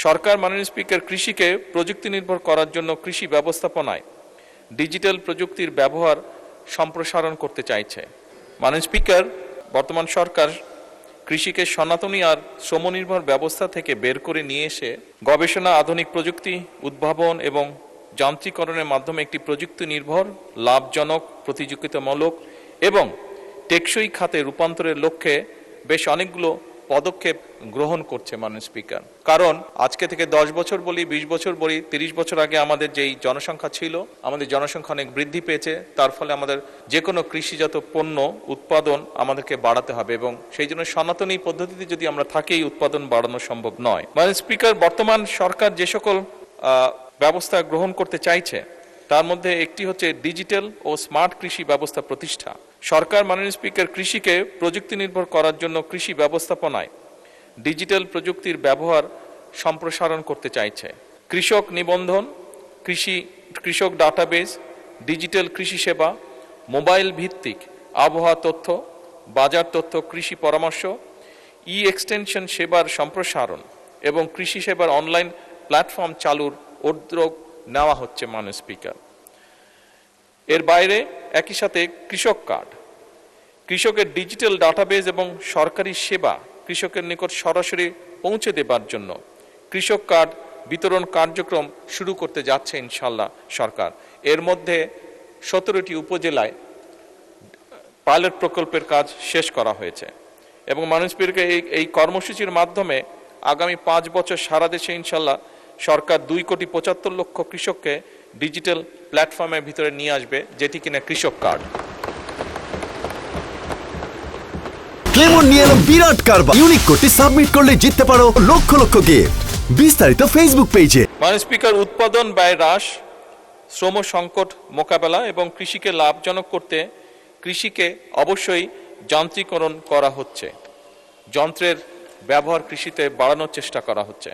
সরকার মাননীয় স্পিকার কৃষিকে প্রযুক্তি নির্ভর করার জন্য কৃষি ব্যবস্থাপনায় ডিজিটাল প্রযুক্তির ব্যবহার সম্প্রসারণ করতে চাইছে। মাননীয় স্পিকার, বর্তমান সরকার কৃষিকে সনাতনী আর শ্রমনির্ভর ব্যবস্থা থেকে বের করে নিয়ে এসে গবেষণা, আধুনিক প্রযুক্তি, উদ্ভাবন এবং যান্ত্রিকরণের মাধ্যমে একটি প্রযুক্তি নির্ভর, লাভজনক, প্রতিযোগিতামূলক এবং টেকসই খাতে রূপান্তরের লক্ষ্যে বেশ অনেকগুলো পদক্ষেপ গ্রহণ করছে মাননীয় স্পিকার। কারণ আজকে থেকে 10 বছর বলি, 20 বছর বলি, 30 বছর আগে আমাদের যেই জনসংখ্যা ছিল, আমাদের জনসংখ্যা অনেক বৃদ্ধি পেয়েছে। তার ফলে আমাদের যে কোনো কৃষিজাত পণ্য উৎপাদন আমাদেরকে বাড়াতে হবে এবং সেই জন্য সনাতনী পদ্ধতিতে যদি আমরা থাকি, এই উৎপাদন বাড়ানো সম্ভব নয়। মাননীয় স্পিকার, বর্তমান সরকার যে সকল ব্যবস্থা গ্রহণ করতে চাইছে তার মধ্যে একটি হচ্ছে ডিজিটাল ও স্মার্ট কৃষি ব্যবস্থা প্রতিষ্ঠা। সরকার মাননীয় স্পিকার কৃষিকে প্রযুক্তি নির্ভর করার জন্য কৃষি ব্যবস্থাপনায় ডিজিটাল প্রযুক্তির ব্যবহার সম্প্রসারণ করতে চাইছে। কৃষক নিবন্ধন, কৃষক ডাটাবেজ, ডিজিটাল কৃষি সেবা, মোবাইল ভিত্তিক আবহাওয়া তথ্য, বাজার তথ্য, কৃষি পরামর্শ, এক্সটেনশন সেবার সম্প্রসারণ এবং কৃষি সেবার অনলাইন প্ল্যাটফর্ম চালুর উদ্যোগ নেওয়া হচ্ছে মাননীয় স্পিকার। এর বাইরে একই সাথে কৃষক কার্ড, কৃষকের ডিজিটাল ডাটাবেজ এবং সরকারি সেবা কৃষকের নিকট সরাসরি পৌঁছে দেবার জন্য কৃষক কার্ড বিতরণ কার্যক্রম শুরু করতে যাচ্ছে ইনশাল্লাহ সরকার। এর মধ্যে 17টি উপজেলায় পাইলট প্রকল্পের কাজ শেষ করা হয়েছে এবং মাননীয় স্পিকার এই কর্মসূচির মাধ্যমে আগামী 5 বছর সারা দেশে ইনশাল্লাহ সরকার 2,75,00,000 কৃষককে ডিজিটাল প্ল্যাটফর্মের ভিতরে নিয়ে আসবে, যেটি কিনা কৃষক কার্ড। ক্লেমন নিয়ে এলো বিরাট কারবার। ইউনিক কোডটি সাবমিট করলে জিততে পারো লক্ষ লক্ষ গিফট। বিস্তারিত ফেসবুক পেজে। মাননীয় স্পিকার, উৎপাদন ব্যয় হ্রাস, শ্রম সংকট মোকাবেলা এবং কৃষিকে লাভজনক করতে কৃষিকে অবশ্যই যান্ত্রিকরণ করা হচ্ছে। যন্ত্রের ব্যবহার কৃষিতে বাড়ানোর চেষ্টা করা হচ্ছে।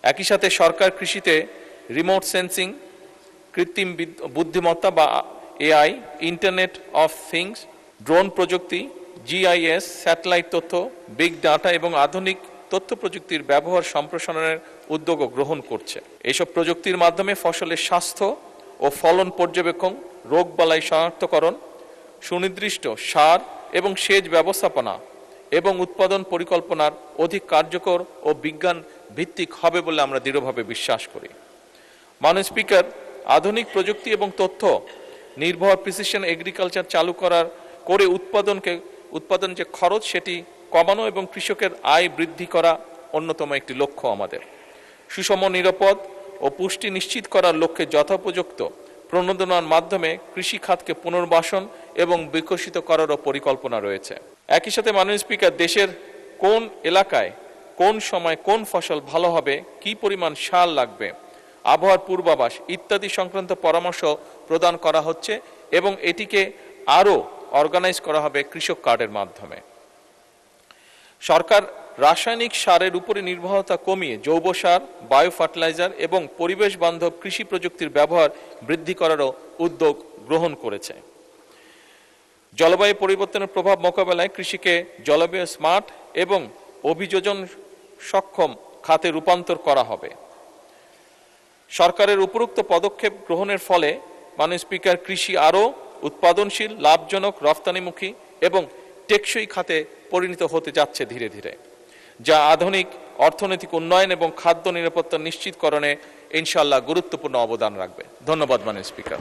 একই সাথে সরকার কৃষিতে রিমোট সেন্সিং, কৃত্রিম বুদ্ধিমত্তা বা AI, internet of things, drone প্রযুক্তি, GIS, স্যাটেলাইট তথ্য, বিগ ডাটা এবং আধুনিক তথ্য প্রযুক্তির ব্যবহার সম্প্রসারণের উদ্যোগ গ্রহণ করছে। এইসব প্রযুক্তির মাধ্যমে ফসলের স্বাস্থ্য ও ফলন পর্যবেক্ষণ, রোগবালাই শনাক্তকরণ, সুনির্দিষ্ট সার এবং সেচ ব্যবস্থাপনা এবং উৎপাদন পরিকল্পনার অধিক কার্যকর ও বিজ্ঞান ভিত্তিক হবে বলে আমরা দৃঢ়ভাবে বিশ্বাস করি। মাননীয় স্পিকার, আধুনিক প্রযুক্তি এবং তথ্য নির্ভর প্রিসিশন এগ্রিকালচার চালু করে উৎপাদন যে খরচ সেটি কমানো এবং কৃষকের আয় বৃদ্ধি করা অন্যতম একটি লক্ষ্য আমাদের। সুষম, নিরাপদ ও পুষ্টি নিশ্চিত করার লক্ষ্যে যথোপযুক্ত প্রণোদনার মাধ্যমে কৃষি খাতকে পুনর্বাসন এবং বিকশিত করারও পরিকল্পনা রয়েছে। একই সাথে মাননীয় স্পিকার, দেশের কোন এলাকায় কোন সময় কোন ফসল ভালো হবে, কি পরিমাণ সার লাগবে, আবহাওয়ার পূর্বাভাস ইত্যাদি সংক্রান্ত পরামর্শ প্রদান করা হচ্ছে এবং এটিকে আরও অর্গানাইজ করা হবে কৃষক কার্ডের মাধ্যমে। সরকার রাসায়নিক সারের উপরে নির্ভরতা কমিয়ে জৈব সার, বায়ো ফার্টিলাইজার এবং পরিবেশ বান্ধব কৃষি প্রযুক্তির ব্যবহার বৃদ্ধি করারও উদ্যোগ গ্রহণ করেছে। জলবায়ু পরিবর্তনের প্রভাব মোকাবেলায় কৃষিকে জলবায়ু স্মার্ট এবং অভিযোজন সক্ষম খাতে রূপান্তর করা হবে। সরকারের উপরোক্ত পদক্ষেপ গ্রহণের ফলে মাননীয় স্পিকার, কৃষি আরও উৎপাদনশীল, লাভজনক, রফতানিমুখী এবং টেকসই খাতে পরিণত হতে যাচ্ছে ধীরে ধীরে, যা আধুনিক অর্থনৈতিক উন্নয়ন এবং খাদ্য নিরাপত্তা নিশ্চিতকরণে ইনশাআল্লাহ গুরুত্বপূর্ণ অবদান রাখবে। ধন্যবাদ মাননীয় স্পিকার।